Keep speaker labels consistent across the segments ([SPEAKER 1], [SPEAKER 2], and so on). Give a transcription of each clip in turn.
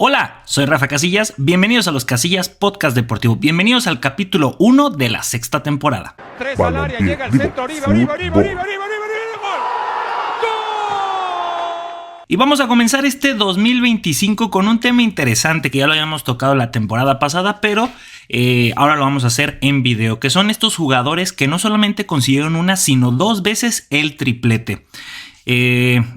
[SPEAKER 1] Hola, soy Rafa Casillas, bienvenidos a los Casillas Podcast Deportivo, bienvenidos al capítulo 1 de la sexta temporada.
[SPEAKER 2] 3 al área, llega el centro, arriba.
[SPEAKER 1] Y vamos a comenzar este 2025 con un tema interesante que ya lo habíamos tocado la temporada pasada, pero ahora lo vamos a hacer en video, que son estos jugadores que no solamente consiguieron una, sino 2 veces el triplete.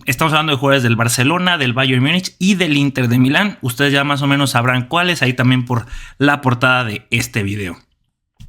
[SPEAKER 1] Estamos hablando de jugadores del Barcelona, del Bayern Múnich y del Inter de Milán. Ustedes ya más o menos sabrán cuáles, ahí también por la portada de este video.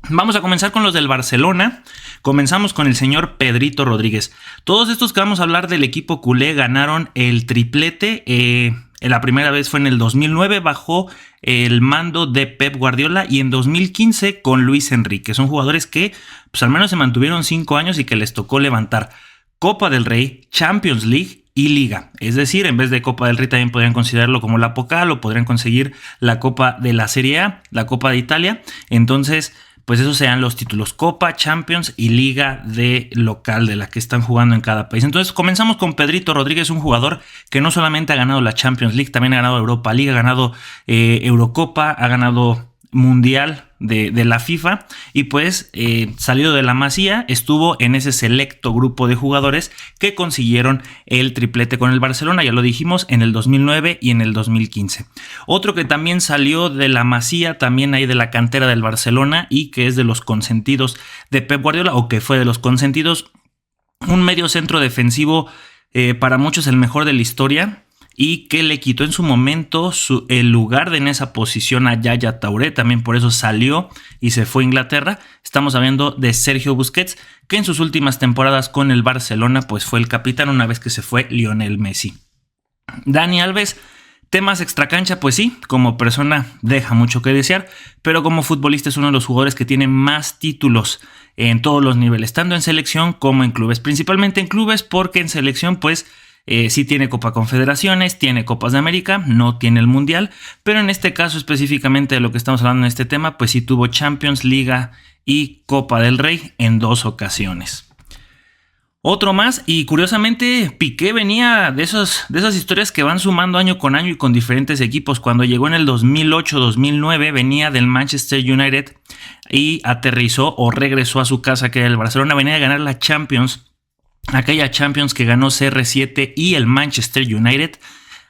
[SPEAKER 1] Vamos a comenzar con los del Barcelona. Comenzamos con el señor Pedrito Rodríguez. Todos estos que vamos a hablar del equipo culé ganaron el triplete. La primera vez fue en el 2009 bajo el mando de Pep Guardiola y en 2015 con Luis Enrique. Son jugadores que pues al menos se mantuvieron 5 años y que les tocó levantar Copa del Rey, Champions League y Liga. Es decir, en vez de Copa del Rey también podrían considerarlo como la Pokal o podrían conseguir la Copa de la Serie A, la Copa de Italia. Entonces, pues esos sean los títulos: Copa, Champions y Liga de local, de la que están jugando en cada país. Entonces comenzamos con Pedrito Rodríguez, un jugador que no solamente ha ganado la Champions League, también ha ganado Europa League, ha ganado Eurocopa, ha ganado Mundial de la FIFA y pues salido de la Masía estuvo en ese selecto grupo de jugadores que consiguieron el triplete con el Barcelona, ya lo dijimos, en el 2009 y en el 2015. Otro que también salió de la Masía, también ahí de la cantera del Barcelona y que es de los consentidos de Pep Guardiola, o que fue de los consentidos, un medio centro defensivo, para muchos el mejor de la historia, y que le quitó en su momento el lugar en esa posición a Yaya Touré. También por eso salió y se fue a Inglaterra. Estamos hablando de Sergio Busquets, que en sus últimas temporadas con el Barcelona pues fue el capitán una vez que se fue Lionel Messi. Dani Alves, temas extracancha, pues sí, como persona deja mucho que desear, pero como futbolista es uno de los jugadores que tiene más títulos en todos los niveles, tanto en selección como en clubes, principalmente en clubes, porque en selección pues sí tiene Copa Confederaciones, tiene Copas de América, no tiene el Mundial, pero en este caso específicamente de lo que estamos hablando en este tema, pues sí tuvo Champions, Liga y Copa del Rey en 2 ocasiones. Otro más, y curiosamente Piqué venía de esas historias que van sumando año con año y con diferentes equipos. Cuando llegó en el 2008-2009 venía del Manchester United y aterrizó o regresó a su casa, que era el Barcelona. Venía de ganar la Champions, aquella Champions que ganó CR7 y el Manchester United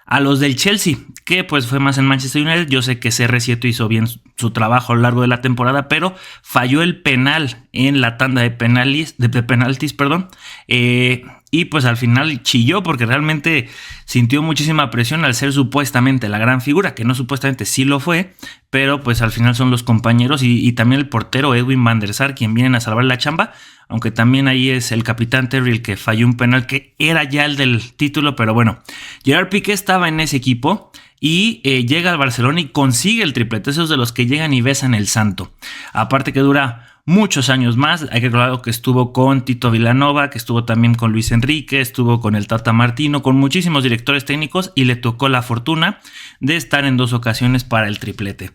[SPEAKER 1] a los del Chelsea, que pues fue más el Manchester United. Yo sé que CR7 hizo bien su trabajo a lo largo de la temporada, pero falló el penal en la tanda de penaltis, y pues al final chilló porque realmente sintió muchísima presión al ser supuestamente la gran figura, que no supuestamente sí lo fue, pero pues al final son los compañeros y también el portero Edwin van der Sar quien vienen a salvar la chamba, aunque también ahí es el capitán Terry el que falló un penal que era ya el del título. Pero bueno, Gerard Piqué estaba en ese equipo y llega al Barcelona y consigue el triplete. Esos de los que llegan y besan el santo. Aparte que dura muchos años más. Hay que recordar que estuvo con Tito Vilanova, que estuvo también con Luis Enrique, estuvo con el Tata Martino, con muchísimos directores técnicos, y le tocó la fortuna de estar en 2 ocasiones para el triplete.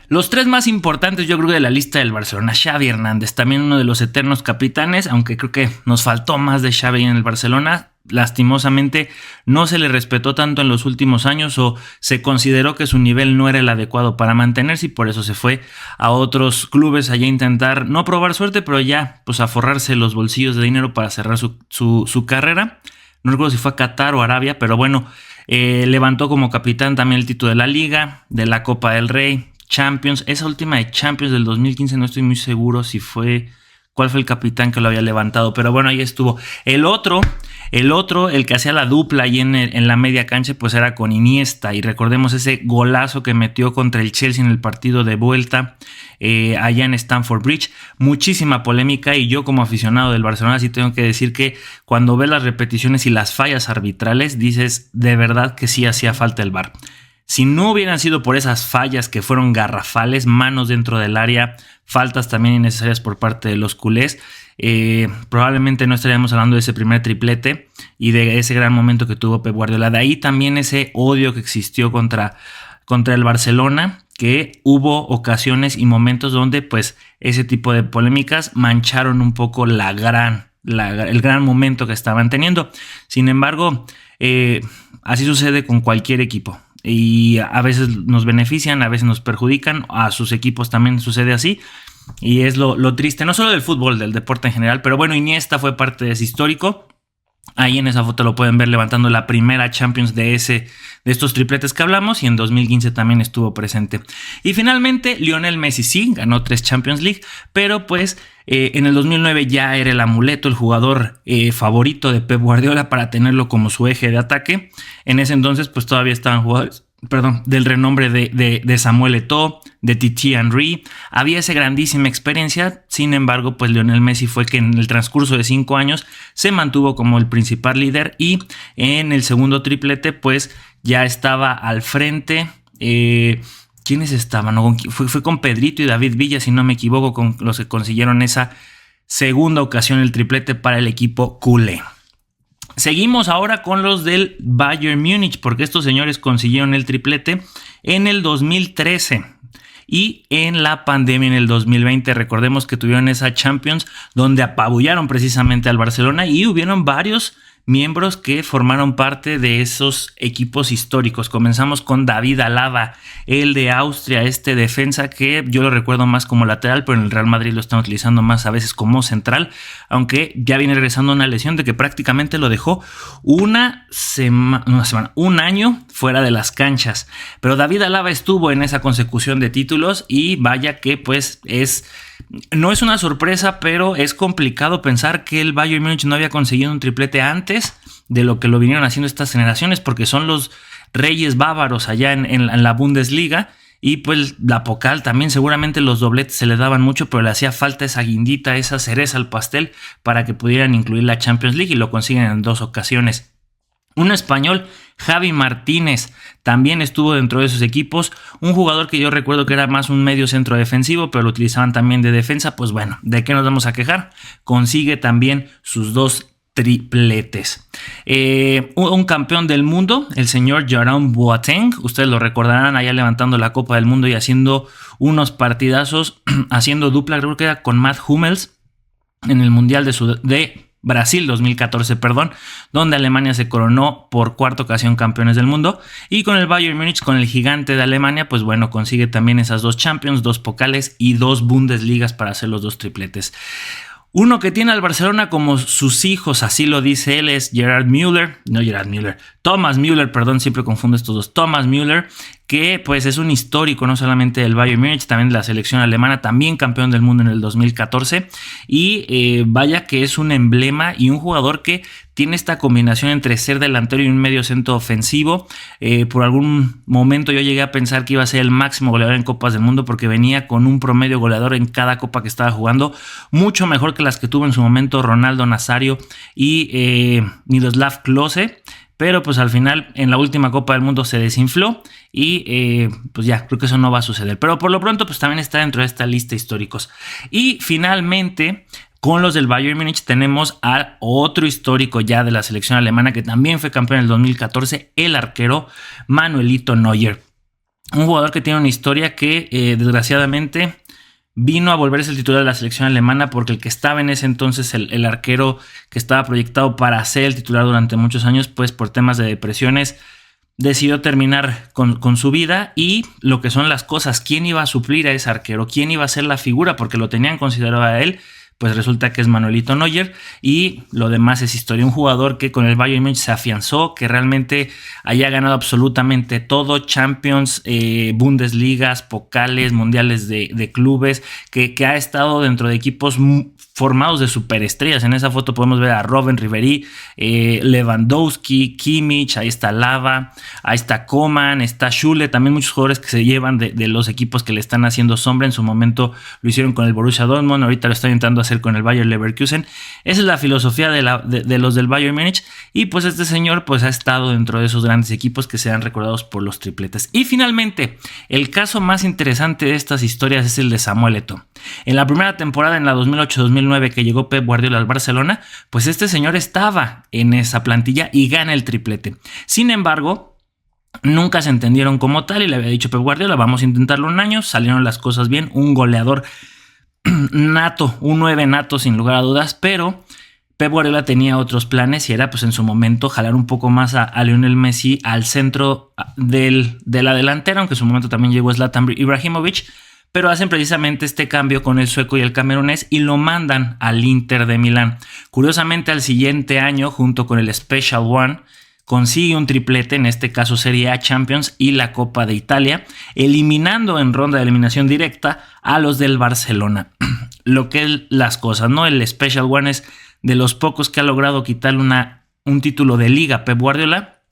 [SPEAKER 1] Los 3 más importantes, yo creo, de la lista del Barcelona: Xavi Hernández, también uno de los eternos capitanes, aunque creo que nos faltó más de Xavi en el Barcelona. Lastimosamente no se le respetó tanto en los últimos años, o se consideró que su nivel no era el adecuado para mantenerse, y por eso se fue a otros clubes allá a intentar no probar suerte, pero ya pues a forrarse los bolsillos de dinero para cerrar su carrera. No recuerdo si fue a Qatar o Arabia, pero bueno, levantó como capitán también el título de la Liga, de la Copa del Rey, Champions. Esa última de Champions del 2015 no estoy muy seguro si fue, cuál fue el capitán que lo había levantado, pero bueno, ahí estuvo. El otro, el que hacía la dupla ahí en la media cancha, pues era con Iniesta, y recordemos ese golazo que metió contra el Chelsea en el partido de vuelta allá en Stamford Bridge. Muchísima polémica, y yo como aficionado del Barcelona sí tengo que decir que cuando ves las repeticiones y las fallas arbitrales dices de verdad que sí hacía falta el VAR. Si no hubieran sido por esas fallas que fueron garrafales, manos dentro del área, faltas también innecesarias por parte de los culés, probablemente no estaríamos hablando de ese primer triplete y de ese gran momento que tuvo Pep Guardiola. De ahí también ese odio que existió contra el Barcelona, que hubo ocasiones y momentos donde pues ese tipo de polémicas mancharon un poco el gran momento que estaban teniendo. Sin embargo, así sucede con cualquier equipo. y a veces nos benefician, a veces nos perjudican, a sus equipos también sucede así. Y es lo triste, no solo del fútbol, del deporte en general, pero bueno, Iniesta fue parte de ese histórico. Ahí en esa foto lo pueden ver levantando la primera Champions de estos tripletes que hablamos, y en 2015 también estuvo presente. Y finalmente Lionel Messi sí ganó 3 Champions League, pero pues en el 2009 ya era el amuleto, el jugador favorito de Pep Guardiola para tenerlo como su eje de ataque. En ese entonces pues todavía estaban jugadores del renombre de Samuel Eto'o, de Thierry Henry. Había esa grandísima experiencia. Sin embargo, pues Lionel Messi fue que en el transcurso de 5 años se mantuvo como el principal líder, y en el segundo triplete pues ya estaba al frente. ¿Quiénes estaban? No, fue con Pedrito y David Villa, si no me equivoco, con los que consiguieron esa segunda ocasión el triplete para el equipo culé. Seguimos ahora con los del Bayern Múnich, porque estos señores consiguieron el triplete en el 2013 y en la pandemia en el 2020. Recordemos que tuvieron esa Champions donde apabullaron precisamente al Barcelona, y hubieron varios miembros que formaron parte de esos equipos históricos. Comenzamos con David Alaba, el de Austria, este defensa que yo lo recuerdo más como lateral, pero en el Real Madrid lo están utilizando más a veces como central, aunque ya viene regresando una lesión de que prácticamente lo dejó un año fuera de las canchas. Pero David Alaba estuvo en esa consecución de títulos, y vaya que pues no es una sorpresa, pero es complicado pensar que el Bayern Múnich no había conseguido un triplete antes de lo que lo vinieron haciendo estas generaciones, porque son los reyes bávaros allá en la Bundesliga, y pues la Pokal también, seguramente los dobletes se le daban mucho, pero le hacía falta esa guindita, esa cereza al pastel para que pudieran incluir la Champions League, y lo consiguen en 2 ocasiones. Un español, Javi Martínez, también estuvo dentro de esos equipos. Un jugador que yo recuerdo que era más un medio centro defensivo, pero lo utilizaban también de defensa. Pues bueno, ¿de qué nos vamos a quejar? Consigue también sus 2 tripletes. Un campeón del mundo, el señor Jerome Boateng. Ustedes lo recordarán allá levantando la Copa del Mundo y haciendo unos partidazos, haciendo dupla, creo que era con Matt Hummels en el Mundial de Brasil 2014, donde Alemania se coronó por 4ª ocasión campeones del mundo. Y con el Bayern Múnich, con el gigante de Alemania, pues bueno, consigue también esas 2 Champions, 2 Pokales y 2 Bundesligas para hacer los 2 tripletes. Uno que tiene al Barcelona como sus hijos, así lo dice él, es Thomas Müller, siempre confundo estos dos. Thomas Müller, que pues es un histórico no solamente del Bayern Múnich, también de la selección alemana, también campeón del mundo en el 2014, y vaya que es un emblema y un jugador que tiene esta combinación entre ser delantero y un medio centro ofensivo. Por algún momento yo llegué a pensar que iba a ser el máximo goleador en Copas del Mundo, porque venía con un promedio goleador en cada copa que estaba jugando, mucho mejor que las que tuvo en su momento Ronaldo Nazario y Miroslav Klose. Pero pues al final en la última Copa del Mundo se desinfló, y pues ya creo que eso no va a suceder. Pero por lo pronto pues también está dentro de esta lista históricos. Y finalmente, con los del Bayern Múnich tenemos a otro histórico ya de la selección alemana, que también fue campeón en el 2014, el arquero Manuelito Neuer. Un jugador que tiene una historia que desgraciadamente vino a volverse el titular de la selección alemana, porque el que estaba en ese entonces, el arquero que estaba proyectado para ser el titular durante muchos años, pues por temas de depresiones decidió terminar con su vida. Y lo que son las cosas, ¿quién iba a suplir a ese arquero? ¿Quién iba a ser la figura? Porque lo tenían considerado a él. Pues resulta que es Manuelito Neuer, y lo demás es historia. Un jugador que con el Bayern Múnich se afianzó, que realmente haya ganado absolutamente todo: Champions, Bundesligas, Pokales, Mundiales de clubes, que ha estado dentro de equipos formados de superestrellas. En esa foto podemos ver a Robben, Ribéry, Lewandowski, Kimmich, ahí está Lava, ahí está Coman, está Schüle, también muchos jugadores que se llevan de los equipos que le están haciendo sombra. En su momento lo hicieron con el Borussia Dortmund, ahorita lo están intentando hacer con el Bayer Leverkusen. Esa es la filosofía de los del Bayern Múnich, y pues este señor pues ha estado dentro de esos grandes equipos que serán recordados por los tripletes. Y finalmente, el caso más interesante de estas historias es el de Samuel Eto'o. En la primera temporada, en la 2008-2009, que llegó Pep Guardiola al Barcelona, pues este señor estaba en esa plantilla y gana el triplete. Sin embargo, nunca se entendieron como tal, y le había dicho Pep Guardiola, vamos a intentarlo un año. Salieron las cosas bien, un goleador nato, un 9 nato sin lugar a dudas, pero Pep Guardiola tenía otros planes y era pues en su momento jalar un poco más a Lionel Messi al centro de la delantera, aunque en su momento también llegó Zlatan Ibrahimovic, pero hacen precisamente este cambio con el sueco y el camerunés y lo mandan al Inter de Milán. Curiosamente, al siguiente año, junto con el Special One, consigue un triplete, en este caso Serie A, Champions y la Copa de Italia, eliminando en ronda de eliminación directa a los del Barcelona. Lo que es las cosas, ¿no? El Special One es de los pocos que ha logrado quitarle un título de liga Pep Guardiola,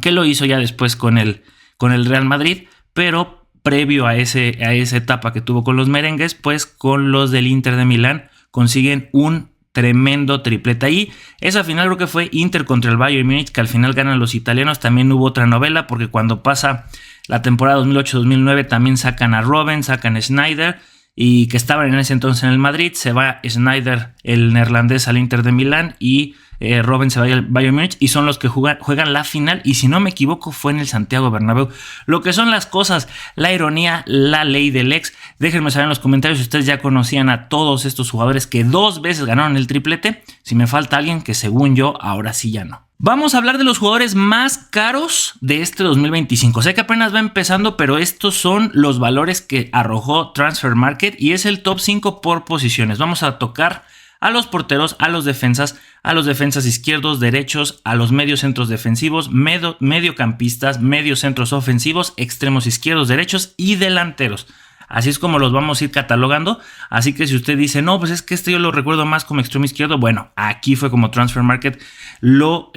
[SPEAKER 1] que lo hizo ya después con el Real Madrid, pero previo a esa etapa que tuvo con los merengues, pues con los del Inter de Milán consiguen un tremendo triplete. Ahí, esa final creo que fue Inter contra el Bayern Múnich, que al final ganan los italianos. También hubo otra novela, porque cuando pasa la temporada 2008-2009 también sacan a Robben, sacan a Sneijder, y que estaban en ese entonces en el Madrid. Se va Sneijder, el neerlandés, al Inter de Milán, y Robben se va al Bayern Múnich, y son los que juegan la final, y si no me equivoco fue en el Santiago Bernabéu. Lo que son las cosas, la ironía, la ley del ex. Déjenme saber en los comentarios si ustedes ya conocían a todos estos jugadores que 2 veces ganaron el triplete. Si me falta alguien, que según yo ahora sí ya no. Vamos a hablar de los jugadores más caros de este 2025. Sé que apenas va empezando, pero estos son los valores que arrojó Transfer Market y es el top 5 por posiciones. Vamos a tocar a los porteros, a los defensas izquierdos, derechos, a los medios centros defensivos, mediocampistas, medios centros ofensivos, extremos izquierdos, derechos y delanteros. Así es como los vamos a ir catalogando. Así que si usted dice, no, pues es que yo lo recuerdo más como extremo izquierdo, bueno, aquí fue como Transfer Market lo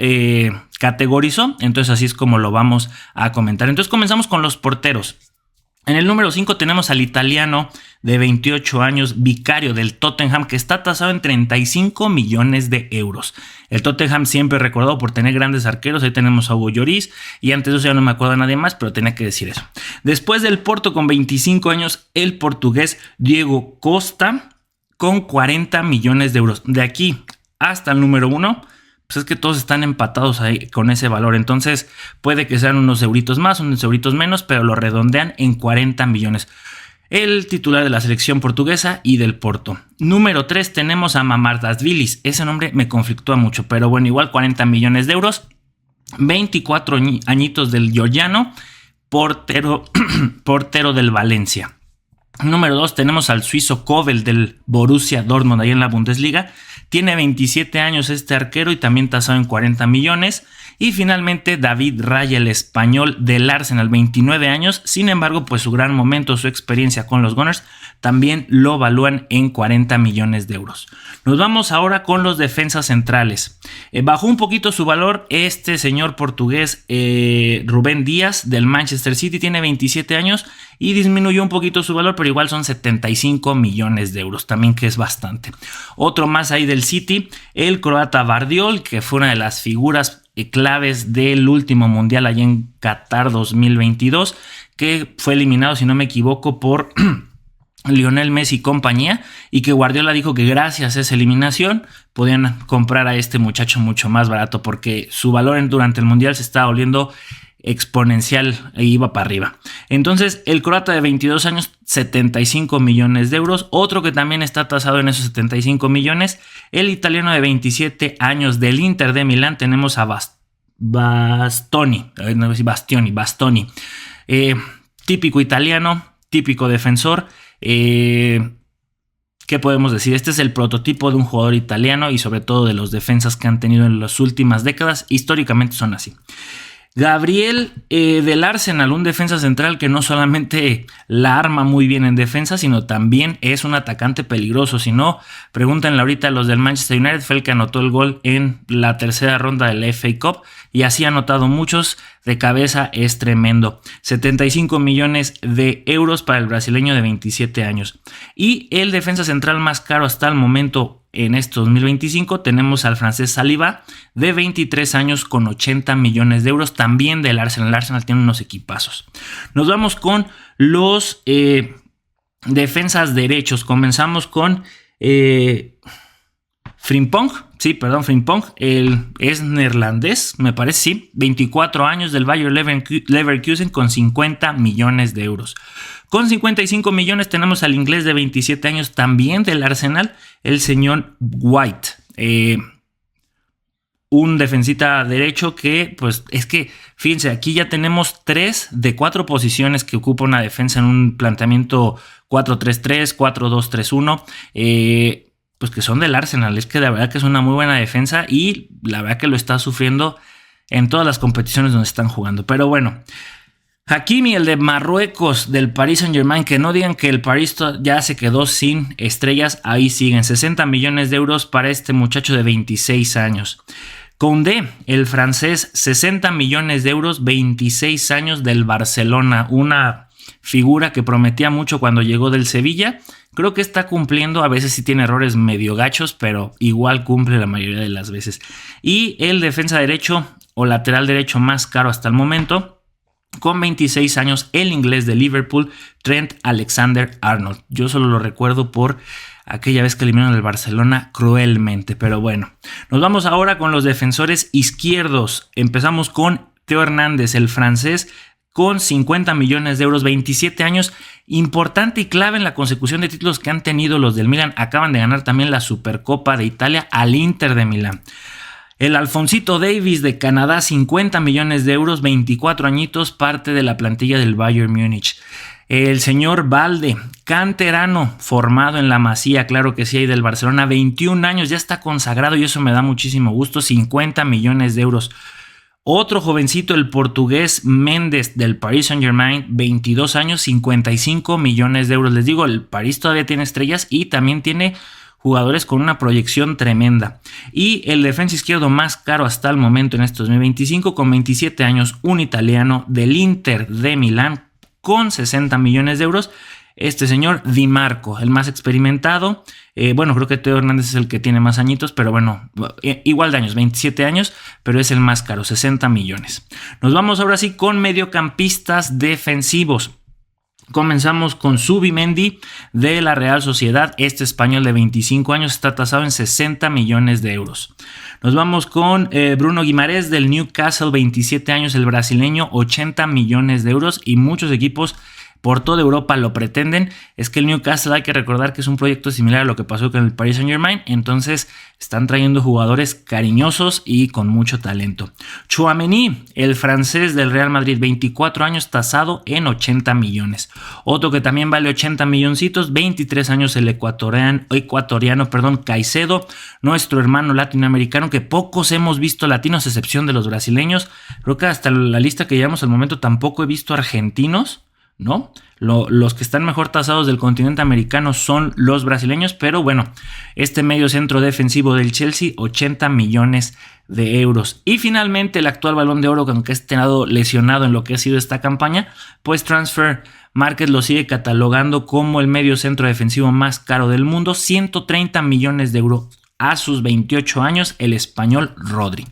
[SPEAKER 1] categorizó. Entonces así es como lo vamos a comentar. Entonces comenzamos con los porteros. En el número 5 tenemos al italiano de 28 años, Vicario del Tottenham, que está tasado en 35 millones de euros. El Tottenham siempre recordado por tener grandes arqueros. Ahí tenemos a Hugo Lloris y antes de eso ya no me acuerdo de nadie más, pero tenía que decir eso. Después del Porto, con 25 años, el portugués Diego Costa con 40 millones de euros. De aquí hasta el número 1, pues es que todos están empatados ahí con ese valor. Entonces puede que sean unos euritos más, unos euritos menos, pero lo redondean en 40 millones. El titular de la selección portuguesa y del Porto. Número 3 tenemos a Mamardashvili. Ese nombre me conflictúa mucho, pero bueno, igual 40 millones de euros. 24 añitos del georgiano, portero del Valencia. Número 2 tenemos al suizo Kobel del Borussia Dortmund, ahí en la Bundesliga. Tiene 27 años este arquero y también tasado en 40 millones. Y finalmente David Raya, el español del Arsenal, 29 años. Sin embargo, pues su gran momento, su experiencia con los Gunners, también lo evalúan en 40 millones de euros. Nos vamos ahora con los defensas centrales. Bajó un poquito su valor este señor portugués Rubén Díaz del Manchester City. Tiene 27 años y disminuyó un poquito su valor, pero igual son 75 millones de euros, también, que es bastante. Otro más ahí del City, el croata Vardiol, que fue una de las figuras claves del último mundial allá en Qatar 2022, que fue eliminado, si no me equivoco, por Lionel Messi y compañía, y que Guardiola dijo que gracias a esa eliminación podían comprar a este muchacho mucho más barato, porque su valor durante el mundial se estaba volviendo exponencial e iba para arriba. Entonces el croata de 22 años, 75 millones de euros. Otro que también está tasado en esos 75 millones, el italiano de 27 años del Inter de Milán. Tenemos a Bastoni. Típico italiano, típico defensor. ¿Qué podemos decir? Este es el prototipo de un jugador italiano y sobre todo de los defensas que han tenido en las últimas décadas. Históricamente son así. Gabriel del Arsenal, un defensa central que no solamente la arma muy bien en defensa, sino también es un atacante peligroso. Si no, pregúntenle ahorita a los del Manchester United. Fue el que anotó el gol en la tercera ronda de la FA Cup y así ha anotado muchos. De cabeza es tremendo. 75 millones de euros para el brasileño de 27 años. Y el defensa central más caro hasta el momento en este 2025 tenemos al francés Saliba de 23 años con 80 millones de euros, también del Arsenal. El Arsenal tiene unos equipazos. Nos vamos con los defensas derechos. Comenzamos con Frimpong. Frimpong, es neerlandés, me parece, sí, 24 años del Bayer Leverkusen con 50 millones de euros. Con 55 millones tenemos al inglés de 27 años también del Arsenal, el señor White. un defensita derecho que, pues, es que, fíjense, aquí ya tenemos 3 de 4 posiciones que ocupa una defensa en un planteamiento 4-3-3, 4-2-3-1, pues que son del Arsenal. Es que la verdad que es una muy buena defensa y la verdad que lo está sufriendo en todas las competiciones donde están jugando. Pero bueno, Hakimi, el de Marruecos, del Paris Saint-Germain, que no digan que el Paris ya se quedó sin estrellas, ahí siguen, 60 millones de euros para este muchacho de 26 años. Koundé, el francés, 60 millones de euros, 26 años, del Barcelona, una figura que prometía mucho cuando llegó del Sevilla. Creo que está cumpliendo, a veces sí tiene errores medio gachos, pero igual cumple la mayoría de las veces. Y el defensa derecho o lateral derecho más caro hasta el momento, con 26 años, el inglés de Liverpool, Trent Alexander-Arnold. Yo solo lo recuerdo por aquella vez que eliminaron al Barcelona cruelmente, pero bueno. Nos vamos ahora con los defensores izquierdos. Empezamos con Theo Hernández, el francés, con 50 millones de euros, 27 años, importante y clave en la consecución de títulos que han tenido los del Milan. Acaban de ganar también la Supercopa de Italia al Inter de Milán. El Alphonsito Davies de Canadá, 50 millones de euros, 24 añitos, parte de la plantilla del Bayern Múnich. El señor Balde, canterano, formado en la Masía, claro que sí, ahí del Barcelona, 21 años, ya está consagrado y eso me da muchísimo gusto, 50 millones de euros. Otro jovencito, el portugués Méndez del Paris Saint-Germain, 22 años, 55 millones de euros. Les digo, el París todavía tiene estrellas y también tiene jugadores con una proyección tremenda. Y el defensa izquierdo más caro hasta el momento en este 2025, con 27 años, un italiano del Inter de Milán, con 60 millones de euros. Este señor Di Marco, el más experimentado. Bueno, creo que Theo Hernández es el que tiene más añitos, pero bueno, igual de años, 27 años, pero es el más caro, 60 millones. Nos vamos ahora sí con mediocampistas defensivos. Comenzamos con Zubimendi de la Real Sociedad. Este español de 25 años está tasado en 60 millones de euros. Nos vamos con Bruno Guimaraes del Newcastle, 27 años, el brasileño, 80 millones de euros y muchos equipos por toda Europa lo pretenden. Es que el Newcastle, hay que recordar que es un proyecto similar a lo que pasó con el Paris Saint-Germain, entonces están trayendo jugadores cariñosos y con mucho talento. Tchouaméni, el francés del Real Madrid, 24 años, tasado en 80 millones. Otro que también vale 80 milloncitos, 23 años, el ecuatoriano, Caicedo, nuestro hermano latinoamericano, que pocos hemos visto latinos, a excepción de los brasileños. Creo que hasta la lista que llevamos al momento tampoco he visto argentinos, ¿no? Los que están mejor tasados del continente americano son los brasileños, pero bueno, este medio centro defensivo del Chelsea, 80 millones de euros. Y finalmente el actual Balón de Oro, aunque ha estado lesionado en lo que ha sido esta campaña, pues Transfer Market lo sigue catalogando como el medio centro defensivo más caro del mundo, 130 millones de euros a sus 28 años, el español Rodri.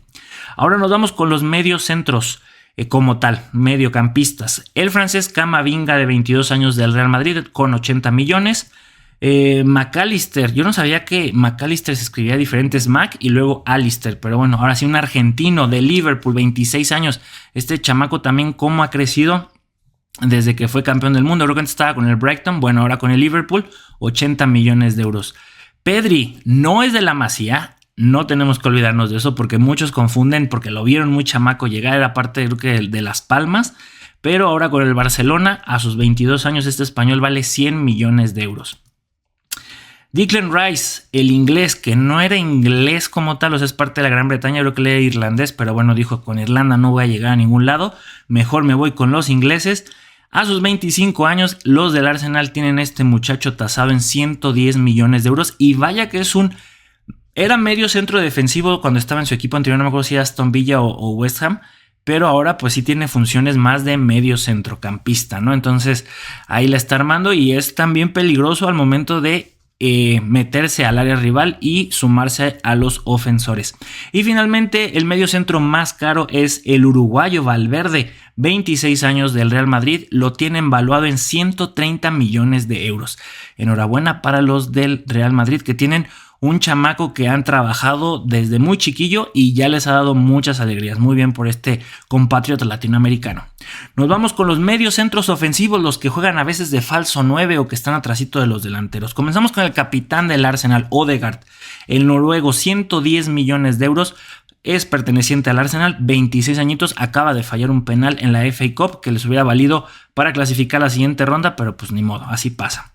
[SPEAKER 1] Ahora nos vamos con los medios centros como tal, mediocampistas. El francés Camavinga, de 22 años, del Real Madrid, con 80 millones. McAllister, yo no sabía que McAllister se escribía diferente, es Mac y luego Alister, pero bueno, ahora sí, un argentino de Liverpool, 26 años. Este chamaco también cómo ha crecido desde que fue campeón del mundo. Creo que antes estaba con el Brighton, bueno, ahora con el Liverpool, 80 millones de euros. Pedri no es de la Masía. No tenemos que olvidarnos de eso porque muchos confunden porque lo vieron muy chamaco llegar, era parte creo que de Las Palmas, pero ahora con el Barcelona a sus 22 años este español vale 100 millones de euros. Declan Rice, el inglés, que no era inglés como tal, o sea, es parte de la Gran Bretaña, creo que era irlandés, pero bueno, dijo, con Irlanda no voy a llegar a ningún lado, mejor me voy con los ingleses. A sus 25 años, los del Arsenal tienen este muchacho tasado en 110 millones de euros y vaya que era medio centro defensivo cuando estaba en su equipo anterior, no me acuerdo si era Aston Villa o West Ham, pero ahora pues sí tiene funciones más de medio centrocampista, ¿no? Entonces ahí la está armando y es también peligroso al momento de meterse al área rival y sumarse a los ofensores. Y finalmente el medio centro más caro es el uruguayo Valverde, 26 años, del Real Madrid, lo tienen valuado en 130 millones de euros. Enhorabuena para los del Real Madrid, que tienen un chamaco que han trabajado desde muy chiquillo y ya les ha dado muchas alegrías. Muy bien por este compatriota latinoamericano. Nos vamos con los medios centros ofensivos, los que juegan a veces de falso 9 o que están atrasito de los delanteros. Comenzamos con el capitán del Arsenal, Odegaard, el noruego, 110 millones de euros. Es perteneciente al Arsenal, 26 añitos, acaba de fallar un penal en la FA Cup que les hubiera valido para clasificar a la siguiente ronda, pero pues ni modo, así pasa.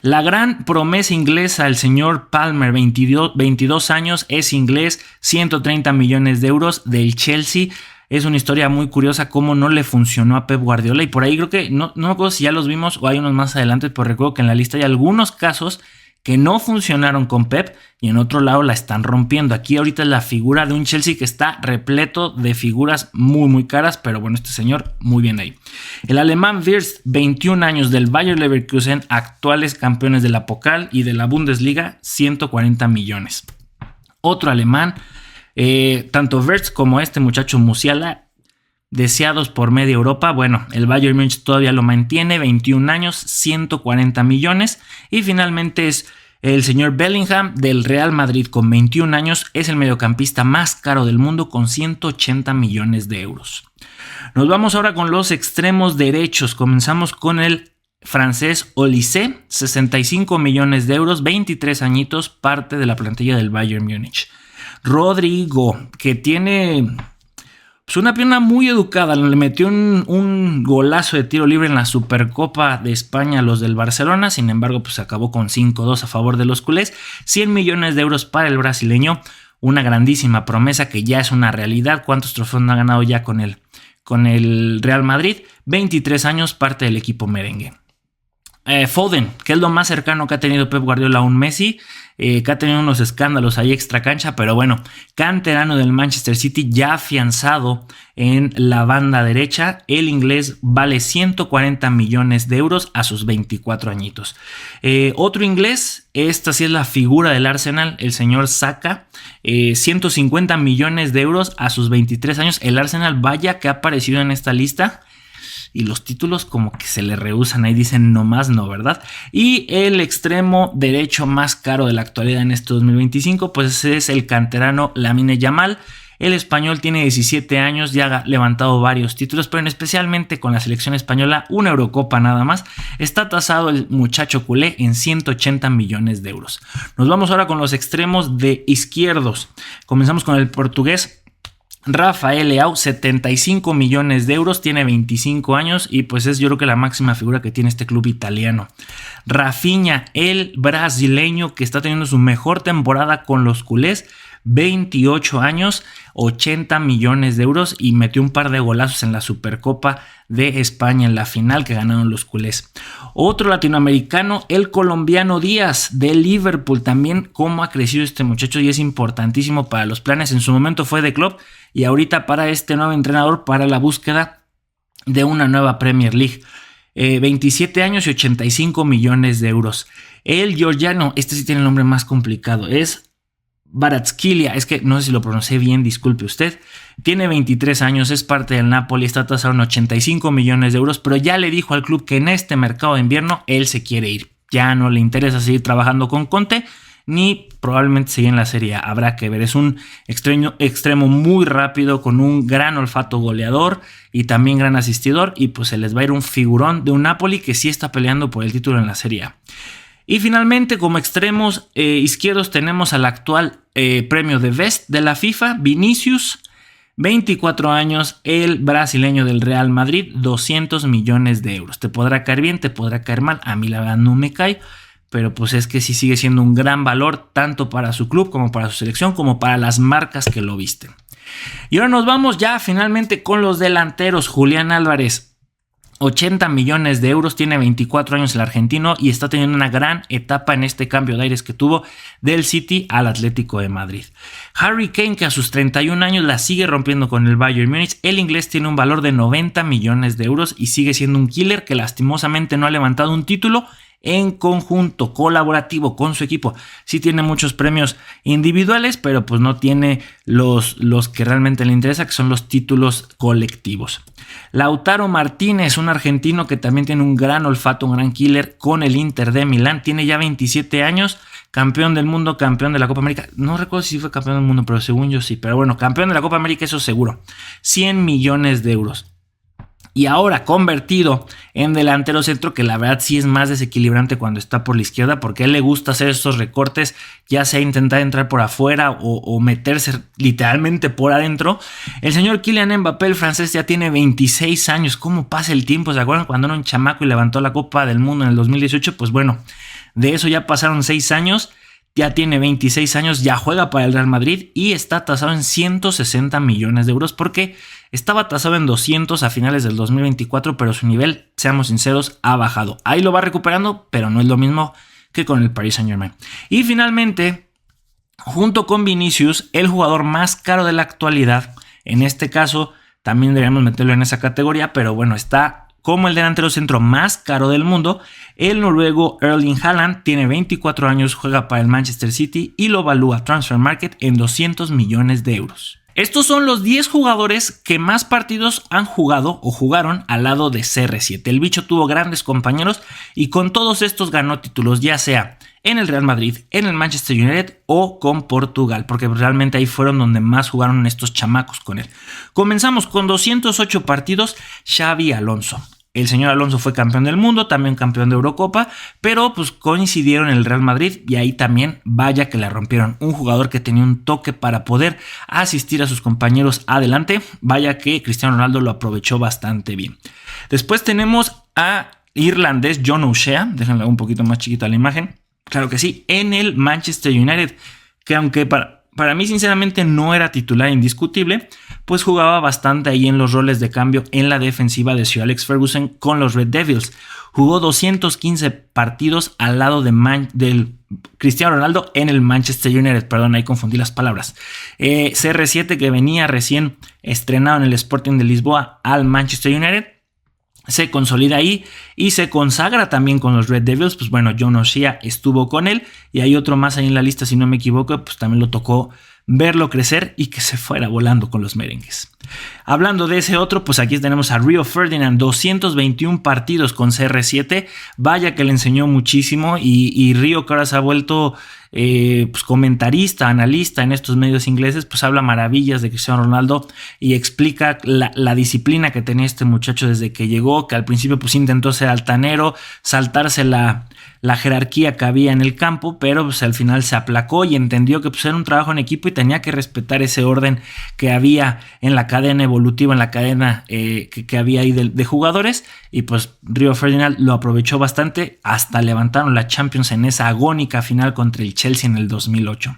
[SPEAKER 1] La gran promesa inglesa, el señor Palmer, 22 años, es inglés, 130 millones de euros del Chelsea. Es una historia muy curiosa cómo no le funcionó a Pep Guardiola y por ahí creo que, no me acuerdo si ya los vimos o hay unos más adelante, pero recuerdo que en la lista hay algunos casos que no funcionaron con Pep y en otro lado la están rompiendo. Aquí ahorita es la figura de un Chelsea que está repleto de figuras muy muy caras, pero bueno, este señor muy bien ahí. El alemán Wirtz, 21 años, del Bayer Leverkusen, actuales campeones de la Pokal y de la Bundesliga, 140 millones. Otro alemán, tanto Wirtz como este muchacho Musiala, deseados por media Europa. Bueno, el Bayern Múnich todavía lo mantiene, 21 años, 140 millones. Y finalmente es el señor Bellingham del Real Madrid con 21 años. Es el mediocampista más caro del mundo con 180 millones de euros. Nos vamos ahora con los extremos derechos. Comenzamos con el francés Olise, 65 millones de euros, 23 añitos, parte de la plantilla del Bayern Múnich. Rodrigo, que tiene pues una pierna muy educada, le metió un golazo de tiro libre en la Supercopa de España a los del Barcelona, sin embargo pues acabó con 5-2 a favor de los culés. 100 millones de euros para el brasileño, una grandísima promesa que ya es una realidad. ¿Cuántos trofeos no ha ganado ya con el Real Madrid? 23 años, parte del equipo merengue. Foden, que es lo más cercano que ha tenido Pep Guardiola a un Messi, que ha tenido unos escándalos ahí extra cancha, pero bueno, canterano del Manchester City, ya afianzado en la banda derecha. El inglés vale 140 millones de euros a sus 24 añitos. Otro inglés, esta sí es la figura del Arsenal, el señor Saka, 150 millones de euros a sus 23 años. El Arsenal, vaya que ha aparecido en esta lista. Y los títulos como que se le rehusan, ahí dicen no más no, ¿verdad? Y el extremo derecho más caro de la actualidad en este 2025, pues es el canterano Lamine Yamal. El español tiene 17 años, ya ha levantado varios títulos, pero especialmente con la selección española, una Eurocopa nada más. Está tasado el muchacho culé en 180 millones de euros. Nos vamos ahora con los extremos de izquierdos. Comenzamos con el portugués Rafael Leao, 75 millones de euros, tiene 25 años y pues es yo creo que la máxima figura que tiene este club italiano. Rafinha, el brasileño que está teniendo su mejor temporada con los culés, 28 años, 80 millones de euros y metió un par de golazos en la Supercopa de España en la final que ganaron los culés. Otro latinoamericano, el colombiano Díaz de Liverpool, también cómo ha crecido este muchacho y es importantísimo para los planes. En su momento fue de club y ahorita para este nuevo entrenador para la búsqueda de una nueva Premier League. 27 años y 85 millones de euros. El georgiano, este sí tiene el nombre más complicado, es Kvaratskhelia, es que no sé si lo pronuncié bien, disculpe usted. Tiene 23 años, es parte del Napoli, está tasado en 85 millones de euros, pero ya le dijo al club que en este mercado de invierno él se quiere ir. Ya no le interesa seguir trabajando con Conte, ni probablemente seguir en la Serie A. Habrá que ver, es un extremo muy rápido, con un gran olfato goleador y también gran asistidor, y pues se les va a ir un figurón de un Napoli que sí está peleando por el título en la Serie A. Y finalmente, como extremos izquierdos, tenemos al actual premio de Best de la FIFA, Vinicius, 24 años, el brasileño del Real Madrid, 200 millones de euros. Te podrá caer bien, te podrá caer mal, a mí la verdad no me cae, pero pues es que sí sigue siendo un gran valor, tanto para su club como para su selección, como para las marcas que lo visten. Y ahora nos vamos ya finalmente con los delanteros. Julián Álvarez, 80 millones de euros, tiene 24 años el argentino y está teniendo una gran etapa en este cambio de aires que tuvo del City al Atlético de Madrid. Harry Kane, que a sus 31 años la sigue rompiendo con el Bayern Múnich. El inglés tiene un valor de 90 millones de euros y sigue siendo un killer que lastimosamente no ha levantado un título en conjunto, colaborativo con su equipo. Sí tiene muchos premios individuales, pero pues no tiene los que realmente le interesa, que son los títulos colectivos. Lautaro Martínez, un argentino que también tiene un gran olfato, un gran killer con el Inter de Milán, tiene ya 27 años, campeón del mundo, campeón de la Copa América. No recuerdo si fue campeón del mundo, pero según yo sí. Pero bueno, campeón de la Copa América, eso seguro. 100 millones de euros. Y ahora convertido en delantero centro, que la verdad sí es más desequilibrante cuando está por la izquierda, porque a él le gusta hacer estos recortes, ya sea intentar entrar por afuera o meterse literalmente por adentro. El señor Kylian Mbappé, el francés, ya tiene 26 años. ¿Cómo pasa el tiempo? ¿Se acuerdan cuando era un chamaco y levantó la Copa del Mundo en el 2018? Pues bueno, de eso ya pasaron 6 años. Ya tiene 26 años, ya juega para el Real Madrid y está tasado en 160 millones de euros porque estaba tasado en 200 a finales del 2024, pero su nivel, seamos sinceros, ha bajado. Ahí lo va recuperando, pero no es lo mismo que con el Paris Saint-Germain. Y finalmente, junto con Vinicius, el jugador más caro de la actualidad, en este caso también deberíamos meterlo en esa categoría, pero bueno, está como el delantero centro más caro del mundo. El noruego Erling Haaland tiene 24 años, juega para el Manchester City y lo evalúa Transfer Market en 200 millones de euros. Estos son los 10 jugadores que más partidos han jugado o jugaron al lado de CR7. El bicho tuvo grandes compañeros y con todos estos ganó títulos, ya sea en el Real Madrid, en el Manchester United o con Portugal, porque realmente ahí fueron donde más jugaron estos chamacos con él. Comenzamos con 208 partidos, Xabi Alonso. El señor Alonso fue campeón del mundo, también campeón de Eurocopa, pero pues coincidieron en el Real Madrid y ahí también vaya que la rompieron. Un jugador que tenía un toque para poder asistir a sus compañeros adelante, vaya que Cristiano Ronaldo lo aprovechó bastante bien. Después tenemos a irlandés John O'Shea, déjenle un poquito más chiquita la imagen, claro que sí, en el Manchester United, que aunque para mí sinceramente no era titular indiscutible, pues jugaba bastante ahí en los roles de cambio en la defensiva de Sir Alex Ferguson con los Red Devils. Jugó 215 partidos al lado del Cristiano Ronaldo en el Manchester United, perdón, ahí confundí las palabras. CR7, que venía recién estrenado en el Sporting de Lisboa al Manchester United, se consolida ahí y se consagra también con los Red Devils. Pues bueno, John O'Shea estuvo con él y hay otro más ahí en la lista, si no me equivoco, pues también lo tocó verlo crecer y que se fuera volando con los merengues. Hablando de ese otro, pues aquí tenemos a Rio Ferdinand, 221 partidos con CR7, vaya que le enseñó muchísimo y Rio, que ahora se ha vuelto pues comentarista, analista en estos medios ingleses, pues habla maravillas de Cristiano Ronaldo y explica la disciplina que tenía este muchacho desde que llegó, que al principio pues intentó ser altanero, saltarse la jerarquía que había en el campo, pero pues al final se aplacó y entendió que pues era un trabajo en equipo y tenía que respetar ese orden que había en la cadena evolutiva, en la cadena que había ahí de jugadores, y pues Rio Ferdinand lo aprovechó bastante, hasta levantaron la Champions en esa agónica final contra el Chelsea en el 2008.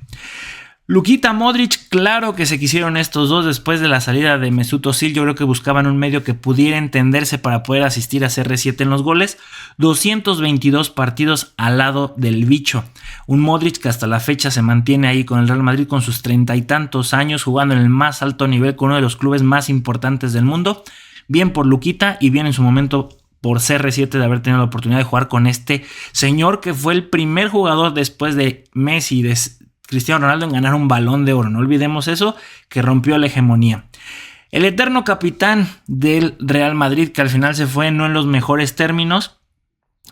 [SPEAKER 1] Luka Modric, claro que se quisieron estos dos después de la salida de Mesut Özil. Yo creo que buscaban un medio que pudiera entenderse para poder asistir a CR7 en los goles. 222 partidos al lado del bicho. Un Modric que hasta la fecha se mantiene ahí con el Real Madrid con sus 30 y tantos años, jugando en el más alto nivel con uno de los clubes más importantes del mundo. Bien por Luquita y bien en su momento por CR7 de haber tenido la oportunidad de jugar con este señor que fue el primer jugador después de Messi y de Cristiano Ronaldo en ganar un Balón de Oro. No olvidemos eso, que rompió la hegemonía. El eterno capitán del Real Madrid, que al final se fue no en los mejores términos,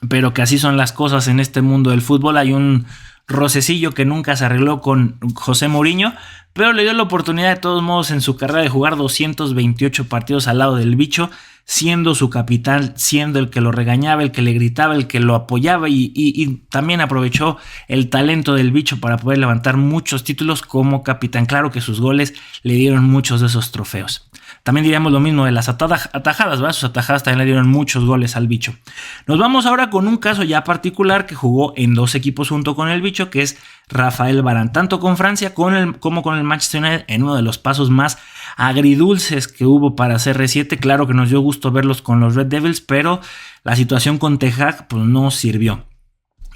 [SPEAKER 1] pero que así son las cosas en este mundo del fútbol. Hay un rocecillo que nunca se arregló con José Mourinho, pero le dio la oportunidad de todos modos en su carrera de jugar 228 partidos al lado del bicho, siendo su capitán, siendo el que lo regañaba, el que le gritaba, el que lo apoyaba y también aprovechó el talento del bicho para poder levantar muchos títulos como capitán. Claro que sus goles le dieron muchos de esos trofeos. También diríamos lo mismo de las atajadas, ¿verdad? Sus atajadas también le dieron muchos goles al bicho. Nos vamos ahora con un caso ya particular que jugó en dos equipos junto con el bicho, que es Rafael Varane, tanto con Francia como con el Manchester United, en uno de los pasos más agridulces que hubo para CR7. Claro que nos dio gusto verlos con los Red Devils, pero la situación con Ten Hag pues no sirvió.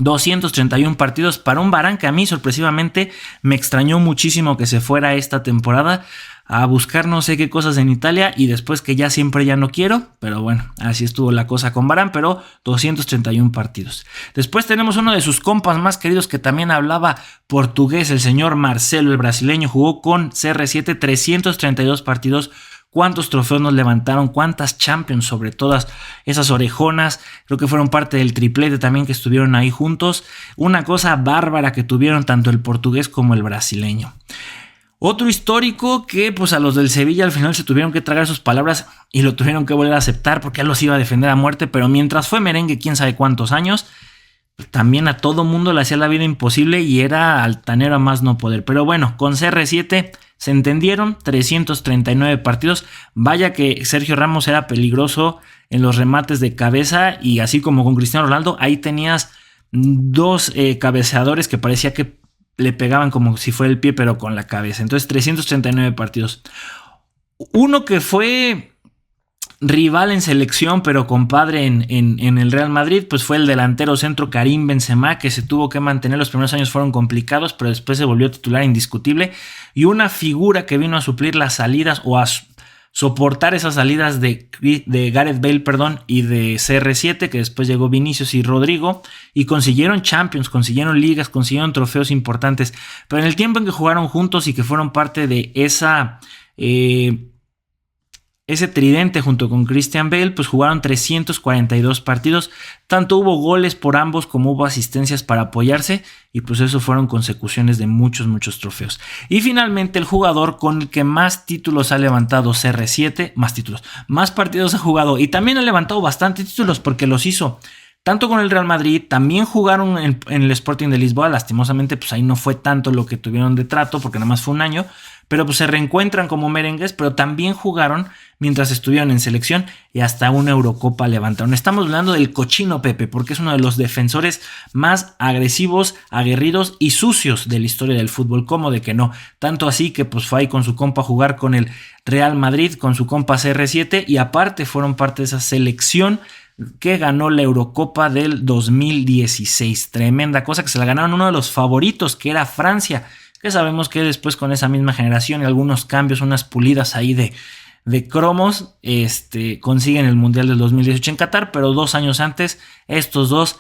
[SPEAKER 1] 231 partidos para un Varane que a mí sorpresivamente me extrañó muchísimo que se fuera esta temporada a buscar no sé qué cosas en Italia y después que ya siempre ya no quiero, pero bueno, así estuvo la cosa con Varane, pero 231 partidos. Después tenemos uno de sus compas más queridos que también hablaba portugués, el señor Marcelo, el brasileño, jugó con CR7 332 partidos. ¿Cuántos trofeos nos levantaron? ¿Cuántas Champions sobre todas esas orejonas? Creo que fueron parte del triplete también que estuvieron ahí juntos. Una cosa bárbara que tuvieron tanto el portugués como el brasileño. Otro histórico que pues a los del Sevilla al final se tuvieron que tragar sus palabras y lo tuvieron que volver a aceptar porque él los iba a defender a muerte, pero mientras fue merengue quién sabe cuántos años, también a todo mundo le hacía la vida imposible y era altanero a más no poder. Pero bueno, con CR7 se entendieron, 339 partidos. Vaya que Sergio Ramos era peligroso en los remates de cabeza y así como con Cristiano Ronaldo, ahí tenías dos cabeceadores que parecía que le pegaban como si fuera el pie pero con la cabeza. Entonces 339 partidos. Uno que fue rival en selección pero compadre en el Real Madrid pues fue el delantero centro Karim Benzema, que se tuvo que mantener. Los primeros años fueron complicados pero después se volvió titular indiscutible y una figura que vino a suplir las salidas o a soportar esas salidas de Gareth Bale, y de CR7, que después llegó Vinicius y Rodrigo, y consiguieron Champions, consiguieron ligas, consiguieron trofeos importantes, pero en el tiempo en que jugaron juntos y que fueron parte de ese tridente junto con Christian Bale, pues jugaron 342 partidos, tanto hubo goles por ambos como hubo asistencias para apoyarse y pues eso fueron consecuciones de muchos trofeos. Y finalmente el jugador con el que más títulos ha levantado CR7, más partidos ha jugado y también ha levantado bastantes títulos porque los hizo tanto con el Real Madrid, también jugaron en el Sporting de Lisboa, lastimosamente pues ahí no fue tanto lo que tuvieron de trato porque nada más fue un año, pero pues se reencuentran como merengues, pero también jugaron mientras estuvieron en selección y hasta una Eurocopa levantaron. Estamos hablando del cochino Pepe, porque es uno de los defensores más agresivos, aguerridos y sucios de la historia del fútbol, como de que no. Tanto así que pues fue ahí con su compa a jugar con el Real Madrid, con su compa CR7 y aparte fueron parte de esa selección que ganó la Eurocopa del 2016. Tremenda cosa que se la ganaron uno de los favoritos, que era Francia, que sabemos que después con esa misma generación y algunos cambios, unas pulidas ahí de cromos, consiguen el Mundial del 2018 en Qatar, pero 2 años antes, estos dos,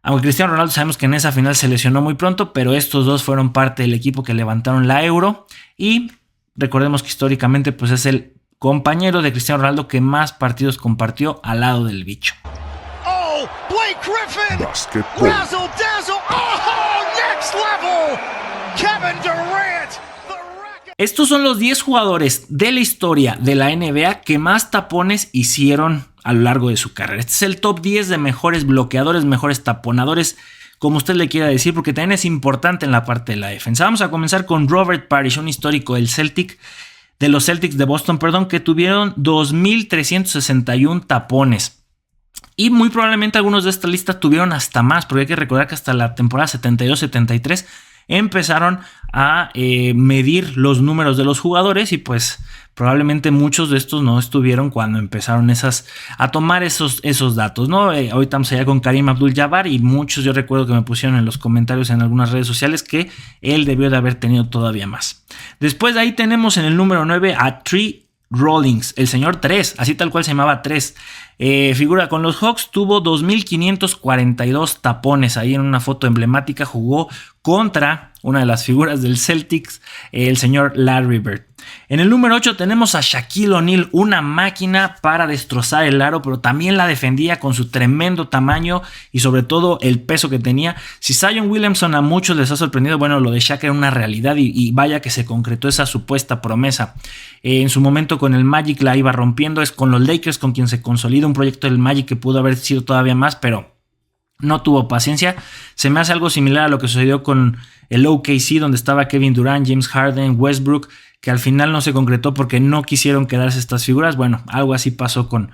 [SPEAKER 1] aunque Cristiano Ronaldo sabemos que en esa final se lesionó muy pronto, pero estos dos fueron parte del equipo que levantaron la Euro y recordemos que históricamente pues es el compañero de Cristiano Ronaldo que más partidos compartió al lado del bicho.
[SPEAKER 2] Oh, Blake Griffin! Razzle dazzle! Oh, next level! Kevin Durant!
[SPEAKER 1] Estos son los 10 jugadores de la historia de la NBA que más tapones hicieron a lo largo de su carrera. Este es el top 10 de mejores bloqueadores, mejores taponadores, como usted le quiera decir, porque también es importante en la parte de la defensa. Vamos a comenzar con Robert Parrish, un histórico del de los Celtics de Boston, que tuvieron 2,361 tapones. Y muy probablemente algunos de esta lista tuvieron hasta más, porque hay que recordar que hasta la temporada 72-73 empezaron a medir los números de los jugadores y pues probablemente muchos de estos no estuvieron cuando empezaron a tomar esos datos, ¿no? Ahorita estamos allá con Karim Abdul-Jabbar y muchos yo recuerdo que me pusieron en los comentarios en algunas redes sociales que él debió de haber tenido todavía más. Después de ahí tenemos en el número 9 a Tree Rawlings, el señor 3, así tal cual se llamaba 3. Figura con los Hawks, tuvo 2,542 tapones. Ahí en una foto emblemática jugó contra una de las figuras del Celtics, el señor Larry Bird. En el número 8 tenemos a Shaquille O'Neal, una máquina para destrozar el aro, pero también la defendía con su tremendo tamaño y sobre todo el peso que tenía. Si Zion Williamson a muchos les ha sorprendido, bueno, lo de Shaq era una realidad y vaya que se concretó esa supuesta promesa. En su momento con el Magic la iba rompiendo, es con los Lakers con quien se consolida un proyecto del Magic que pudo haber sido todavía más, pero no tuvo paciencia. Se me hace algo similar a lo que sucedió con el OKC, donde estaba Kevin Durant, James Harden, Westbrook, que al final no se concretó porque no quisieron quedarse estas figuras. Bueno, algo así pasó con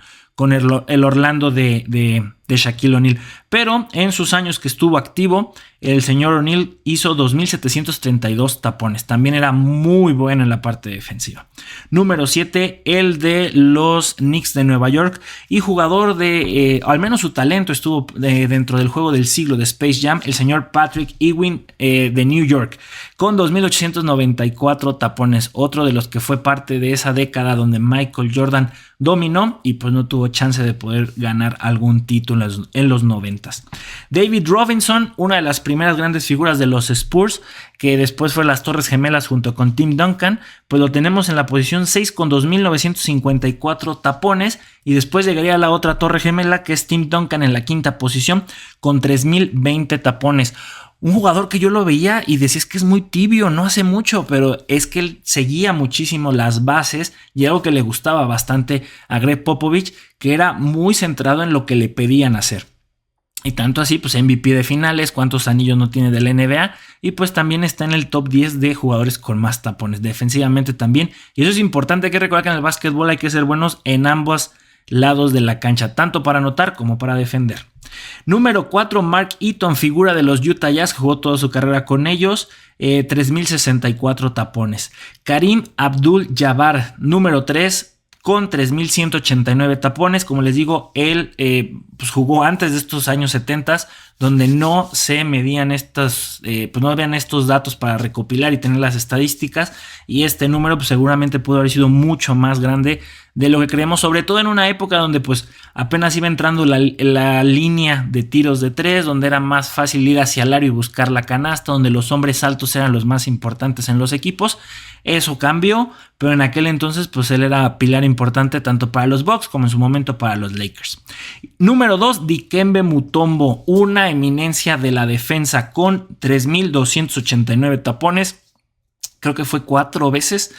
[SPEAKER 1] el Orlando de de Shaquille O'Neal. Pero en sus años que estuvo activo, el señor O'Neal hizo 2.732 tapones. También era muy bueno en la parte defensiva. Número 7, el de los Knicks de Nueva York y jugador de, al menos su talento estuvo dentro del juego del siglo de Space Jam, el señor Patrick Ewing de New York, con 2.894 tapones. Otro de los que fue parte de esa década donde Michael Jordan dominó y pues no tuvo chance de poder ganar algún título en los 90s. David Robinson, una de las primeras grandes figuras de los Spurs, que después fue las Torres Gemelas junto con Tim Duncan, pues lo tenemos en la posición 6 con 2.954 tapones, y después llegaría la otra Torre Gemela que es Tim Duncan en la quinta posición con 3.020 tapones. Un jugador que yo lo veía y decía es que es muy tibio, no hace mucho, pero es que él seguía muchísimo las bases y algo que le gustaba bastante a Greg Popovich, que era muy centrado en lo que le pedían hacer. Y tanto así, pues MVP de finales, cuántos anillos no tiene de la NBA, y pues también está en el top 10 de jugadores con más tapones, defensivamente también. Y eso es importante, hay que recordar que en el básquetbol hay que ser buenos en ambos lados de la cancha, tanto para anotar como para defender. Número 4, Mark Eaton, figura de los Utah Jazz, jugó toda su carrera con ellos, 3.064 tapones. Kareem Abdul-Jabbar, número 3, con 3.189 tapones. Como les digo, él pues jugó antes de estos años 70, donde no se medían pues no habían estos datos para recopilar y tener las estadísticas, y este número pues seguramente pudo haber sido mucho más grande de lo que creemos, sobre todo en una época donde pues apenas iba entrando la línea de tiros de 3, donde era más fácil ir hacia el aro y buscar la canasta, donde los hombres altos eran los más importantes en los equipos. Eso cambió, pero en aquel entonces pues él era pilar importante tanto para los Bucks como en su momento para los Lakers. Número 2, Dikembe Mutombo, una eminencia de la defensa con 3.289 tapones. Creo que fue 4 veces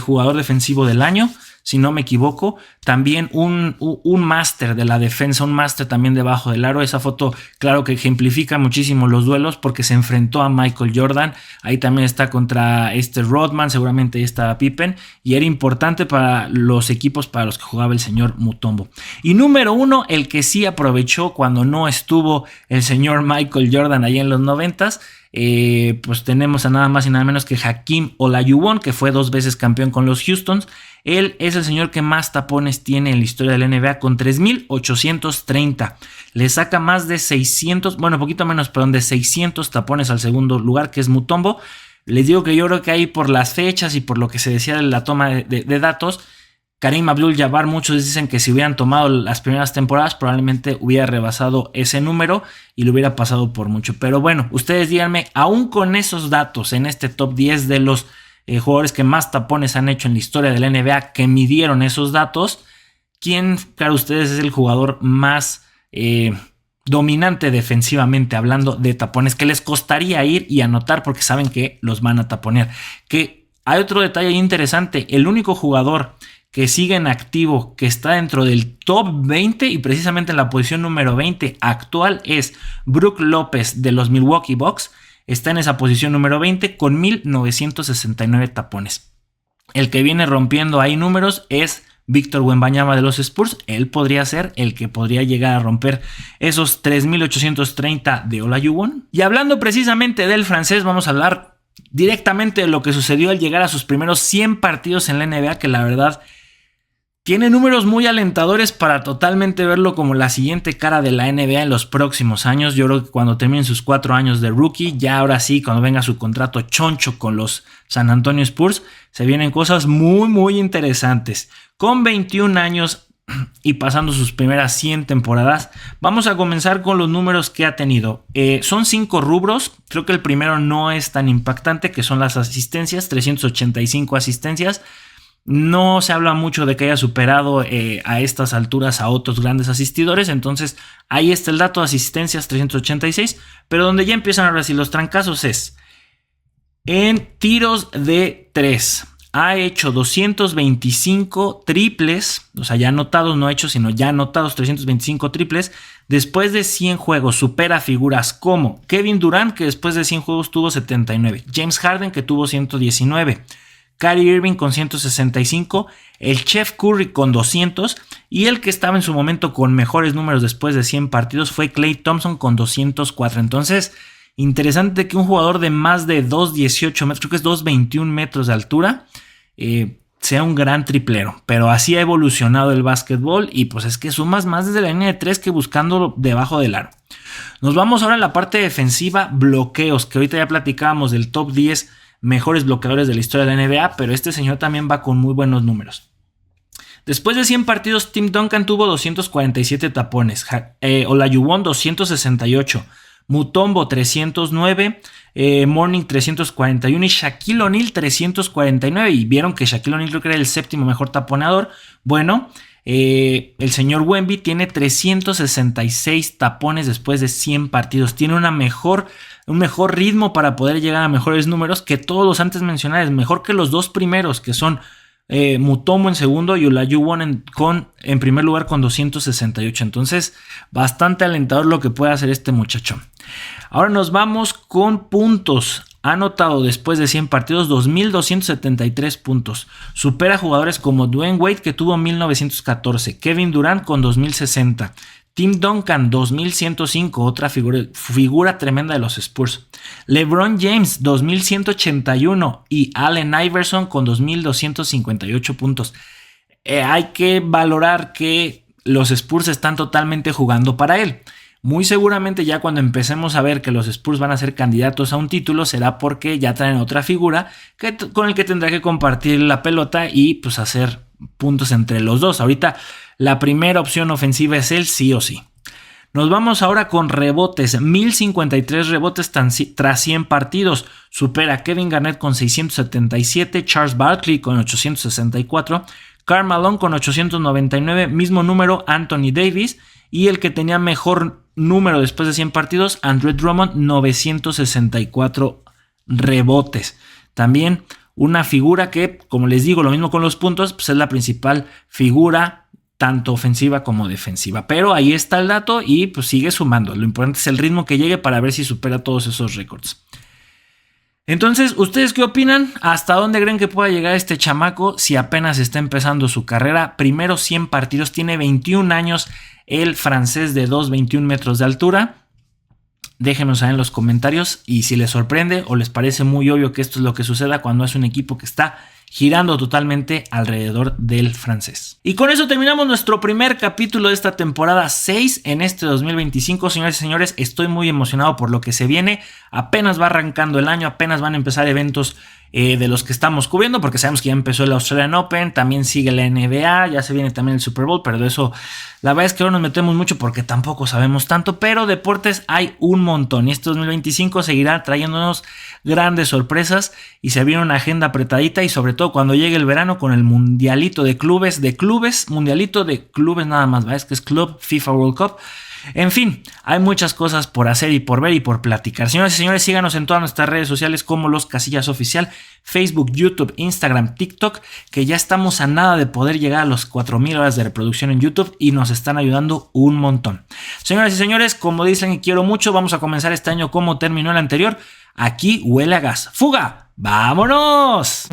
[SPEAKER 1] jugador defensivo del año, si no me equivoco. También un máster de la defensa, un máster también debajo del aro. Esa foto, claro que ejemplifica muchísimo los duelos porque se enfrentó a Michael Jordan. Ahí también está contra Rodman, seguramente ahí está Pippen, y era importante para los equipos para los que jugaba el señor Mutombo. Y número 1, el que sí aprovechó cuando no estuvo el señor Michael Jordan ahí en los 90s. Pues tenemos a nada más y nada menos que Hakeem Olajuwon, que fue 2 veces campeón con los Houstons. Él es el señor que más tapones tiene en la historia de la NBA con 3.830. Le saca más de 600, bueno, poquito menos, perdón, de 600 tapones al segundo lugar, que es Mutombo. Les digo que yo creo que ahí por las fechas y por lo que se decía de la toma de datos, Kareem Abdul-Jabbar, muchos dicen que si hubieran tomado las primeras temporadas probablemente hubiera rebasado ese número y lo hubiera pasado por mucho. Pero bueno, ustedes díganme, aún con esos datos en este top 10 de los jugadores que más tapones han hecho en la historia de la NBA, que midieron esos datos, ¿quién, claro, ustedes es el jugador más dominante defensivamente hablando de tapones, que les costaría ir y anotar porque saben que los van a taponear? Que hay otro detalle interesante, el único jugador que sigue en activo, que está dentro del top 20 y precisamente en la posición número 20 actual, es Brook López de los Milwaukee Bucks. Está en esa posición número 20 con 1.969 tapones. El que viene rompiendo ahí números es Víctor Wembanyama de los Spurs. Él podría ser el que podría llegar a romper esos 3.830 de Olajuwon. Y hablando precisamente del francés, vamos a hablar directamente de lo que sucedió al llegar a sus primeros 100 partidos en la NBA, que la verdad tiene números muy alentadores para totalmente verlo como la siguiente cara de la NBA en los próximos años. Yo creo que cuando terminen sus 4 años de rookie, ya ahora sí, cuando venga su contrato choncho con los San Antonio Spurs, se vienen cosas muy muy interesantes. Con 21 años y pasando sus primeras 100 temporadas, vamos a comenzar con los números que ha tenido. Son 5 rubros, creo que el primero no es tan impactante, que son las asistencias, 385 asistencias. No se habla mucho de que haya superado a estas alturas a otros grandes asistidores, entonces ahí está el dato de asistencias, 386, pero donde ya empiezan ahora sí los trancazos es en tiros de 3. Ha hecho 225 triples, o sea, ya anotados, no hechos, sino ya anotados 325 triples. Después de 100 juegos supera figuras como Kevin Durant, que después de 100 juegos tuvo 79, James Harden, que tuvo 119, Kyrie Irving con 165, el Chef Curry con 200 y el que estaba en su momento con mejores números después de 100 partidos fue Klay Thompson con 204. Entonces, interesante que un jugador de más de 2.18 metros, creo que es 2.21 metros de altura, sea un gran triplero, pero así ha evolucionado el básquetbol y pues es que sumas más desde la línea de 3 que buscando debajo del aro. Nos vamos ahora a la parte defensiva, bloqueos, que ahorita ya platicábamos del top 10 mejores bloqueadores de la historia de la NBA, pero este señor también va con muy buenos números. Después de 100 partidos, Tim Duncan tuvo 247 tapones, Olajuwon 268, Mutombo 309, Mourning 341 y Shaquille O'Neal 349. Y vieron que Shaquille O'Neal creo que era el séptimo mejor taponeador. Bueno, el señor Wemby tiene 366 tapones después de 100 partidos. Tiene un mejor ritmo para poder llegar a mejores números que todos los antes mencionados. Mejor que los dos primeros, que son Mutombo en segundo y Olajuwon en primer lugar con 268. Entonces, bastante alentador lo que puede hacer este muchacho. Ahora nos vamos con puntos. Ha anotado después de 100 partidos 2.273 puntos. Supera a jugadores como Dwayne Wade, que tuvo 1.914. Kevin Durant con 2.060. Tim Duncan 2.105, otra figura tremenda de los Spurs. LeBron James 2.181 y Allen Iverson con 2.258 puntos. Hay que valorar que los Spurs están totalmente jugando para él. Muy seguramente ya cuando empecemos a ver que los Spurs van a ser candidatos a un título será porque ya traen otra figura con el que tendrá que compartir la pelota y pues hacer puntos entre los dos. Ahorita la primera opción ofensiva es él sí o sí. Nos vamos ahora con rebotes. 1053 rebotes tras 100 partidos. Supera a Kevin Garnett con 677, Charles Barkley con 864, Karl Malone con 899, mismo número Anthony Davis, y el que tenía mejor número después de 100 partidos, Andre Drummond, 964 rebotes. También una figura que, como les digo, lo mismo con los puntos, pues es la principal figura tanto ofensiva como defensiva. Pero ahí está el dato y pues sigue sumando. Lo importante es el ritmo que llegue para ver si supera todos esos récords. Entonces, ¿ustedes qué opinan? ¿Hasta dónde creen que pueda llegar este chamaco si apenas está empezando su carrera? Primero 100 partidos, tiene 21 años, el francés de 2.21 metros de altura. Déjenos saber en los comentarios y si les sorprende o les parece muy obvio que esto es lo que suceda cuando es un equipo que está girando totalmente alrededor del francés. Y con eso terminamos nuestro primer capítulo de esta temporada 6 en este 2025. Señores y señores, estoy muy emocionado por lo que se viene. Apenas va arrancando el año, apenas van a empezar eventos de los que estamos cubriendo, porque sabemos que ya empezó el Australian Open, también sigue la NBA, ya se viene también el Super Bowl, pero de eso la verdad es que no nos metemos mucho porque tampoco sabemos tanto, pero deportes hay un montón y este 2025 seguirá trayéndonos grandes sorpresas y se viene una agenda apretadita y sobre todo cuando llegue el verano con el mundialito de clubes, mundialito de clubes nada más, ¿verdad? Es que es Club FIFA World Cup. En fin, hay muchas cosas por hacer y por ver y por platicar. Señoras y señores, síganos en todas nuestras redes sociales como Los Casillas Oficial, Facebook, YouTube, Instagram, TikTok, que ya estamos a nada de poder llegar a los 4,000 horas de reproducción en YouTube y nos están ayudando un montón. Señoras y señores, como dicen y quiero mucho, vamos a comenzar este año como terminó el anterior. Aquí huele a gas. ¡Fuga! ¡Vámonos!